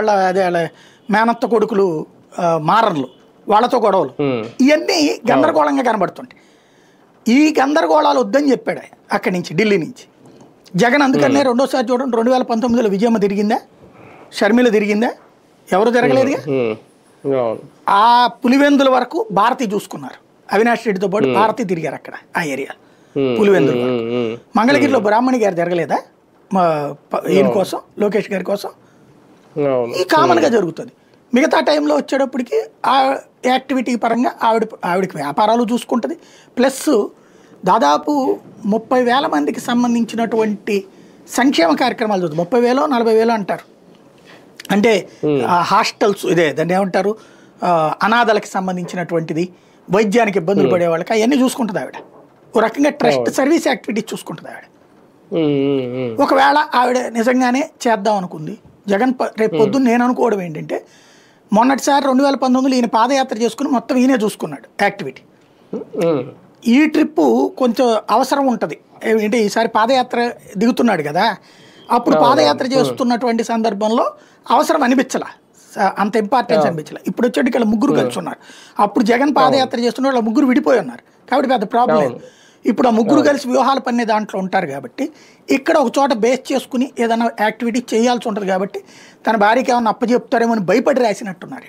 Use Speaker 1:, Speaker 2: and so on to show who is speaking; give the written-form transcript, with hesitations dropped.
Speaker 1: వాళ్ళ అదే వాళ్ళ మేనత్త కొడుకులు మారర్లు వాళ్ళతో గొడవలు ఇవన్నీ గందరగోళంగా కనబడుతుంటాయి. ఈ గందరగోళాలు వద్దని చెప్పాడు అక్కడి నుంచి, ఢిల్లీ నుంచి. జగన్ అందుకనే రెండోసారి చూడండి 2019లో విజయమ్మ తిరిగిందా, షర్మిల తిరిగిందా, ఎవరు తిరగలేదుగా. ఆ పులివెందుల వరకు భారతి చూసుకున్నారు, అవినాష్ రెడ్డితో పాటు భారతి తిరిగారు అక్కడ ఆ ఏరియా పులివెందుల వరకు. మంగళగిరిలో బ్రాహ్మణి గారు తిరగలేదా ఈయన కోసం, లోకేష్ గారి కోసం. ఈ కామన్గా జరుగుతుంది. మిగతా టైంలో వచ్చేటప్పటికి ఆ యాక్టివిటీ పరంగా ఆవిడకి వ్యాపారాలు చూసుకుంటుంది. ప్లస్ దాదాపు 30,000 మందికి సంబంధించినటువంటి సంక్షేమ కార్యక్రమాలు చూస్తుంది. 30,000 40,000 అంటారు, అంటే హాస్టల్స్, ఇదే దాన్ని ఏమంటారు, అనాథలకి సంబంధించినటువంటిది, వైద్యానికి ఇబ్బందులు పడే వాళ్ళకి అవన్నీ చూసుకుంటుంది ఆవిడ. ఓ రకంగా ట్రస్ట్ సర్వీస్ యాక్టివిటీస్ చూసుకుంటుంది ఆవిడ. ఒకవేళ ఆవిడ నిజంగానే చేద్దాం అనుకుంది, జగన్ రేపు పొద్దున్న నేను అనుకోవడం ఏంటంటే, మొన్నటిసారి 2019లో ఈయన పాదయాత్ర చేసుకుని మొత్తం ఈయనే చూసుకున్నాడు యాక్టివిటీ. ఈ ట్రిప్పు కొంచెం అవసరం ఉంటుంది ఏంటంటే, ఈసారి పాదయాత్ర దిగుతున్నాడు కదా, అప్పుడు పాదయాత్ర చేస్తున్నటువంటి సందర్భంలో అవసరం అనిపించలా, అంత ఇంపార్టెన్స్ అనిపించలే. ఇప్పుడు వచ్చేటికి ఇక్కడ ముగ్గురు కలిసి ఉన్నారు. అప్పుడు జగన్ పాదయాత్ర చేస్తున్న వాళ్ళు ముగ్గురు విడిపోయి ఉన్నారు కాబట్టి పెద్ద ప్రాబ్లం లేదు. ఇప్పుడు ఆ ముగ్గురు కలిసి వ్యూహాలు పన్నే దాంట్లో ఉంటారు కాబట్టి ఇక్కడ ఒక చోట బేస్ చేసుకుని ఏదైనా యాక్టివిటీ చేయాల్సి ఉంటుంది కాబట్టి తన భార్యకి ఏమన్నా అప్పచెప్తారేమో అని భయపడి రాసినట్టున్నారు.